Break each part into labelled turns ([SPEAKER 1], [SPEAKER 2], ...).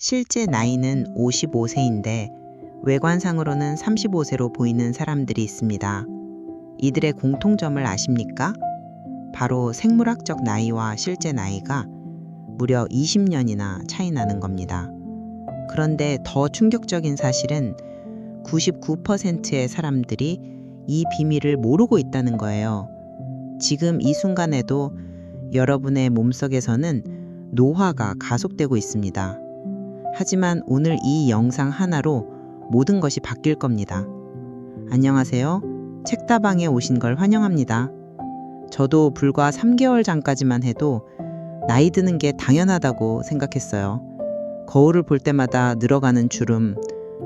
[SPEAKER 1] 실제 나이는 55세인데 외관상으로는 35세로 보이는 사람들이 있습니다. 이들의 공통점을 아십니까? 바로 생물학적 나이와 실제 나이가 무려 20년이나 차이 나는 겁니다. 그런데 더 충격적인 사실은 99%의 사람들이 이 비밀을 모르고 있다는 거예요. 지금 이 순간에도 여러분의 몸속에서는 노화가 가속되고 있습니다. 하지만 오늘 이 영상 하나로 모든 것이 바뀔 겁니다. 안녕하세요. 책다방에 오신 걸 환영합니다. 저도 불과 3개월 전까지만 해도 나이 드는 게 당연하다고 생각했어요. 거울을 볼 때마다 늘어가는 주름,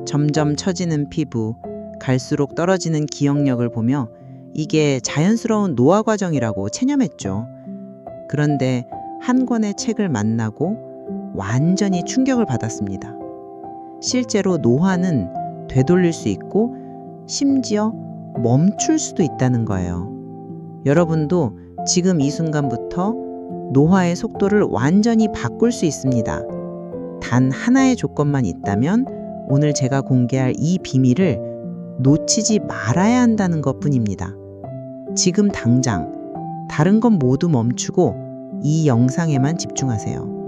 [SPEAKER 1] 점점 처지는 피부, 갈수록 떨어지는 기억력을 보며 이게 자연스러운 노화 과정이라고 체념했죠. 그런데 한 권의 책을 만나고 완전히 충격을 받았습니다. 실제로 노화는 되돌릴 수 있고 심지어 멈출 수도 있다는 거예요. 여러분도 지금 이 순간부터 노화의 속도를 완전히 바꿀 수 있습니다. 단 하나의 조건만 있다면 오늘 제가 공개할 이 비밀을 놓치지 말아야 한다는 것뿐입니다. 지금 당장 다른 건 모두 멈추고 이 영상에만 집중하세요.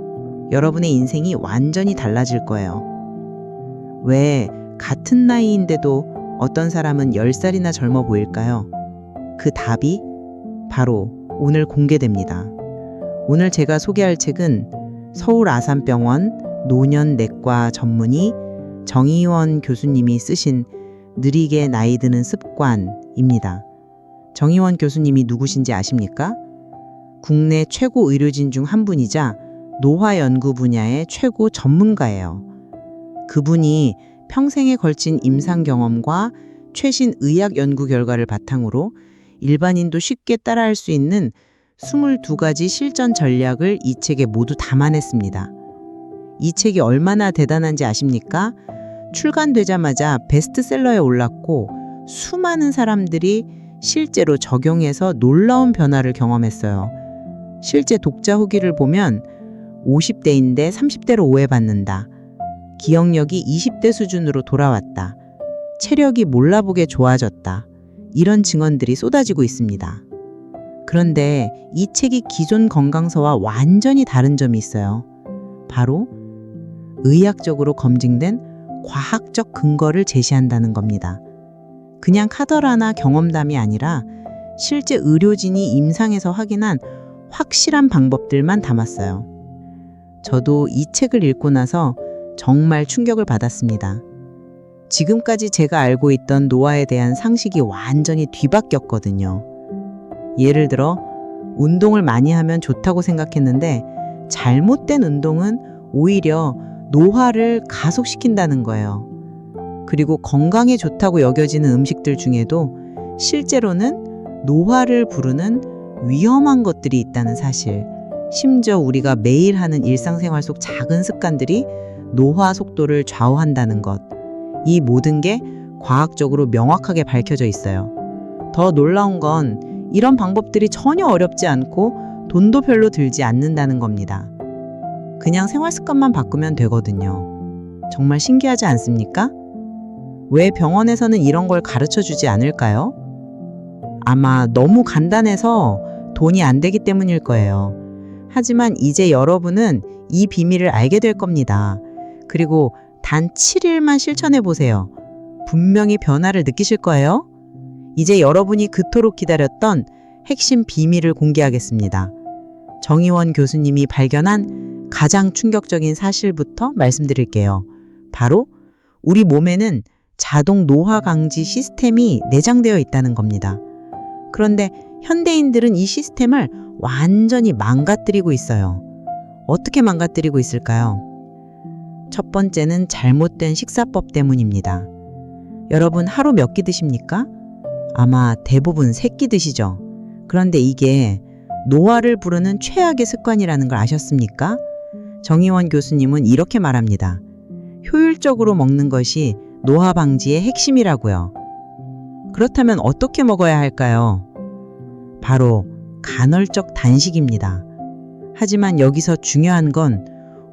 [SPEAKER 1] 여러분의 인생이 완전히 달라질 거예요. 왜 같은 나이인데도 어떤 사람은 10살이나 젊어 보일까요? 그 답이 바로 오늘 공개됩니다. 오늘 제가 소개할 책은 서울 아산병원 노년내과 전문의 정의원 교수님이 쓰신 느리게 나이 드는 습관입니다. 정의원 교수님이 누구신지 아십니까? 국내 최고 의료진 중 한 분이자 노화 연구 분야의 최고 전문가예요. 그분이 평생에 걸친 임상 경험과 최신 의학 연구 결과를 바탕으로 일반인도 쉽게 따라할 수 있는 22가지 실전 전략을 이 책에 모두 담아냈습니다. 이 책이 얼마나 대단한지 아십니까? 출간되자마자 베스트셀러에 올랐고 수많은 사람들이 실제로 적용해서 놀라운 변화를 경험했어요. 실제 독자 후기를 보면 50대인데 30대로 오해받는다. 기억력이 20대 수준으로 돌아왔다. 체력이 몰라보게 좋아졌다. 이런 증언들이 쏟아지고 있습니다. 그런데 이 책이 기존 건강서와 완전히 다른 점이 있어요. 바로 의학적으로 검증된 과학적 근거를 제시한다는 겁니다. 그냥 카더라나 경험담이 아니라 실제 의료진이 임상에서 확인한 확실한 방법들만 담았어요. 저도 이 책을 읽고 나서 정말 충격을 받았습니다. 지금까지 제가 알고 있던 노화에 대한 상식이 완전히 뒤바뀌었거든요. 예를 들어 운동을 많이 하면 좋다고 생각했는데 잘못된 운동은 오히려 노화를 가속시킨다는 거예요. 그리고 건강에 좋다고 여겨지는 음식들 중에도 실제로는 노화를 부르는 위험한 것들이 있다는 사실, 심지어 우리가 매일 하는 일상생활 속 작은 습관들이 노화 속도를 좌우한다는 것, 이 모든 게 과학적으로 명확하게 밝혀져 있어요. 더 놀라운 건 이런 방법들이 전혀 어렵지 않고 돈도 별로 들지 않는다는 겁니다. 그냥 생활 습관만 바꾸면 되거든요. 정말 신기하지 않습니까? 왜 병원에서는 이런 걸 가르쳐 주지 않을까요? 아마 너무 간단해서 돈이 안 되기 때문일 거예요. 하지만 이제 여러분은 이 비밀을 알게 될 겁니다. 그리고 단 7일만 실천해 보세요. 분명히 변화를 느끼실 거예요. 이제 여러분이 그토록 기다렸던 핵심 비밀을 공개하겠습니다. 정의원 교수님이 발견한 가장 충격적인 사실부터 말씀드릴게요. 바로 우리 몸에는 자동 노화 방지 시스템이 내장되어 있다는 겁니다. 그런데 현대인들은 이 시스템을 완전히 망가뜨리고 있어요. 어떻게 망가뜨리고 있을까요? 첫 번째는 잘못된 식사법 때문입니다. 여러분 하루 몇 끼 드십니까? 아마 대부분 3끼 드시죠? 그런데 이게 노화를 부르는 최악의 습관이라는 걸 아셨습니까? 정의원 교수님은 이렇게 말합니다. 효율적으로 먹는 것이 노화 방지의 핵심이라고요. 그렇다면 어떻게 먹어야 할까요? 바로 간헐적 단식입니다. 하지만 여기서 중요한 건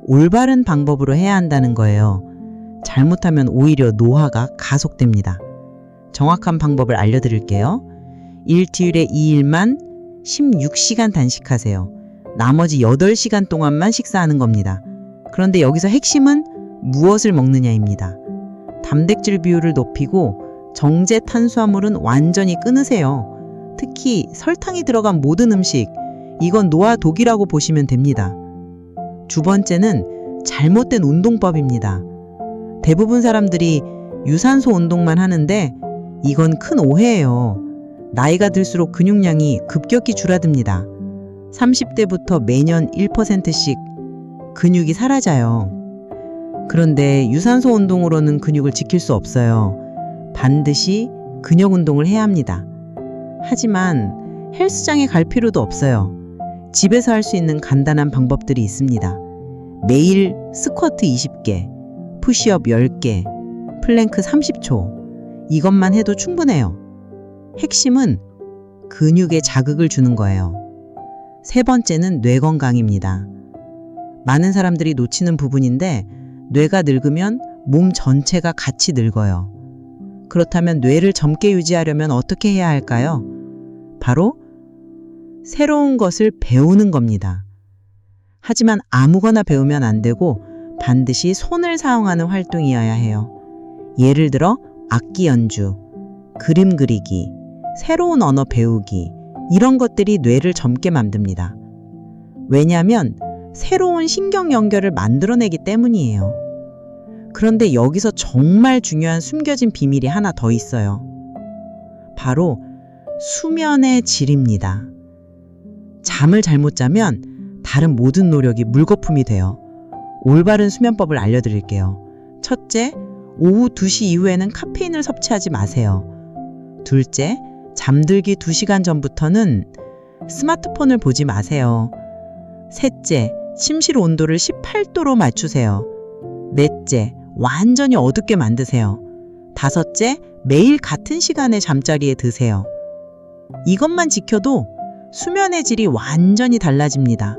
[SPEAKER 1] 올바른 방법으로 해야 한다는 거예요. 잘못하면 오히려 노화가 가속됩니다. 정확한 방법을 알려드릴게요. 일주일에 2일만 16시간 단식하세요. 나머지 8시간 동안만 식사하는 겁니다. 그런데 여기서 핵심은 무엇을 먹느냐입니다. 단백질 비율을 높이고 정제 탄수화물은 완전히 끊으세요. 특히 설탕이 들어간 모든 음식, 이건 노화 독이라고 보시면 됩니다. 두 번째는 잘못된 운동법입니다. 대부분 사람들이 유산소 운동만 하는데 이건 큰 오해예요. 나이가 들수록 근육량이 급격히 줄어듭니다. 30대부터 매년 1%씩 근육이 사라져요. 그런데 유산소 운동으로는 근육을 지킬 수 없어요. 반드시 근력 운동을 해야 합니다. 하지만 헬스장에 갈 필요도 없어요. 집에서 할 수 있는 간단한 방법들이 있습니다. 매일 스쿼트 20개, 푸시업 10개, 플랭크 30초. 이것만 해도 충분해요. 핵심은 근육에 자극을 주는 거예요. 세 번째는 뇌 건강입니다. 많은 사람들이 놓치는 부분인데 뇌가 늙으면 몸 전체가 같이 늙어요. 그렇다면 뇌를 젊게 유지하려면 어떻게 해야 할까요? 바로 새로운 것을 배우는 겁니다. 하지만 아무거나 배우면 안 되고 반드시 손을 사용하는 활동이어야 해요. 예를 들어 악기 연주, 그림 그리기, 새로운 언어 배우기, 이런 것들이 뇌를 젊게 만듭니다. 왜냐하면 새로운 신경 연결을 만들어내기 때문이에요. 그런데 여기서 정말 중요한 숨겨진 비밀이 하나 더 있어요. 바로 수면의 질입니다. 잠을 잘못 자면 다른 모든 노력이 물거품이 돼요. 올바른 수면법을 알려드릴게요. 첫째, 오후 2시 이후에는 카페인을 섭취하지 마세요. 둘째, 잠들기 2시간 전부터는 스마트폰을 보지 마세요. 셋째, 침실 온도를 18도로 맞추세요. 넷째, 완전히 어둡게 만드세요. 다섯째, 매일 같은 시간에 잠자리에 드세요. 이것만 지켜도 수면의 질이 완전히 달라집니다.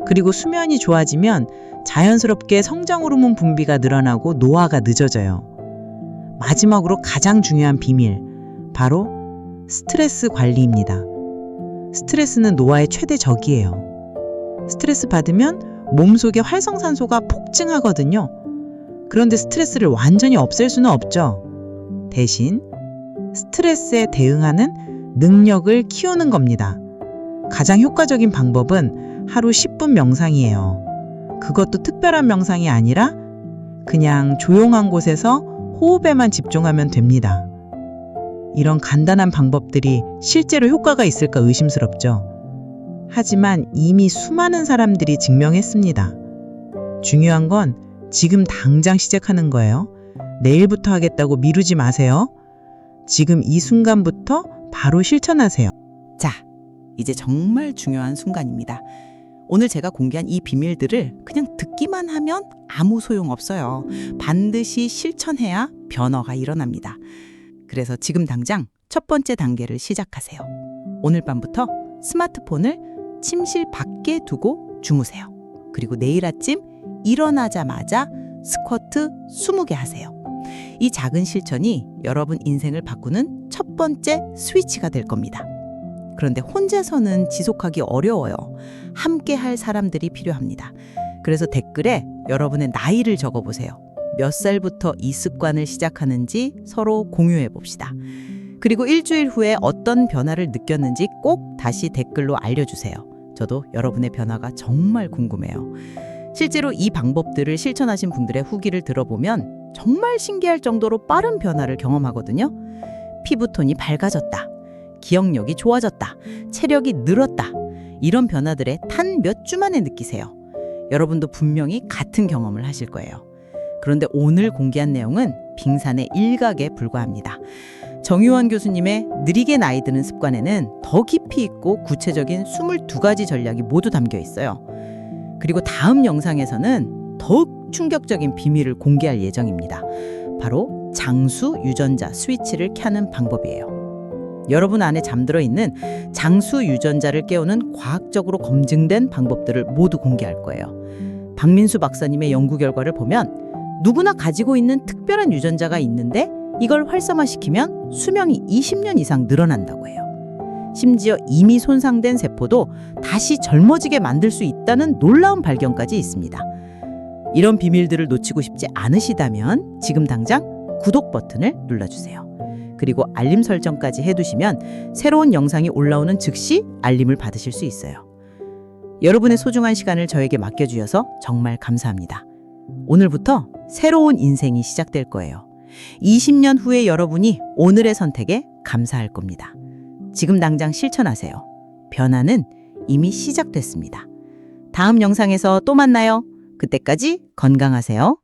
[SPEAKER 1] 그리고 수면이 좋아지면 자연스럽게 성장 호르몬 분비가 늘어나고 노화가 늦어져요. 마지막으로 가장 중요한 비밀, 바로 스트레스 관리입니다. 스트레스는 노화의 최대 적이에요. 스트레스 받으면 몸속의 활성산소가 폭증하거든요. 그런데 스트레스를 완전히 없앨 수는 없죠. 대신 스트레스에 대응하는 능력을 키우는 겁니다. 가장 효과적인 방법은 하루 10분 명상이에요. 그것도 특별한 명상이 아니라 그냥 조용한 곳에서 호흡에만 집중하면 됩니다. 이런 간단한 방법들이 실제로 효과가 있을까 의심스럽죠. 하지만 이미 수많은 사람들이 증명했습니다. 중요한 건 지금 당장 시작하는 거예요. 내일부터 하겠다고 미루지 마세요. 지금 이 순간부터 바로 실천하세요. 자, 이제 정말 중요한 순간입니다. 오늘 제가 공개한 이 비밀들을 그냥 듣기만 하면 아무 소용 없어요. 반드시 실천해야 변화가 일어납니다. 그래서 지금 당장 첫 번째 단계를 시작하세요. 오늘 밤부터 스마트폰을 침실 밖에 두고 주무세요. 그리고 내일 아침 일어나자마자 스쿼트 20개 하세요. 이 작은 실천이 여러분 인생을 바꾸는 첫 번째 스위치가 될 겁니다. 그런데 혼자서는 지속하기 어려워요. 함께 할 사람들이 필요합니다. 그래서 댓글에 여러분의 나이를 적어보세요. 몇 살부터 이 습관을 시작하는지 서로 공유해 봅시다. 그리고 일주일 후에 어떤 변화를 느꼈는지 꼭 다시 댓글로 알려주세요. 저도 여러분의 변화가 정말 궁금해요. 실제로 이 방법들을 실천하신 분들의 후기를 들어보면 정말 신기할 정도로 빠른 변화를 경험하거든요. 피부톤이 밝아졌다. 기억력이 좋아졌다. 체력이 늘었다. 이런 변화들에 단 몇 주 만에 느끼세요. 여러분도 분명히 같은 경험을 하실 거예요. 그런데 오늘 공개한 내용은 빙산의 일각에 불과합니다. 정유원 교수님의 느리게 나이 드는 습관에는 더 깊이 있고 구체적인 22가지 전략이 모두 담겨 있어요. 그리고 다음 영상에서는 더욱 충격적인 비밀을 공개할 예정입니다. 바로 장수 유전자 스위치를 켜는 방법이에요. 여러분 안에 잠들어 있는 장수 유전자를 깨우는 과학적으로 검증된 방법들을 모두 공개할 거예요.
[SPEAKER 2] 박민수 박사님의 연구 결과를 보면 누구나 가지고 있는 특별한 유전자가 있는데 이걸 활성화시키면 수명이 20년 이상 늘어난다고 해요. 심지어 이미 손상된 세포도 다시 젊어지게 만들 수 있다는 놀라운 발견까지 있습니다. 이런 비밀들을 놓치고 싶지 않으시다면 지금 당장 구독 버튼을 눌러주세요. 그리고 알림 설정까지 해두시면 새로운 영상이 올라오는 즉시 알림을 받으실 수 있어요. 여러분의 소중한 시간을 저에게 맡겨주셔서 정말 감사합니다. 오늘부터 새로운 인생이 시작될 거예요. 20년 후에 여러분이 오늘의 선택에 감사할 겁니다. 지금 당장 실천하세요. 변화는 이미 시작됐습니다. 다음 영상에서 또 만나요. 그때까지 건강하세요.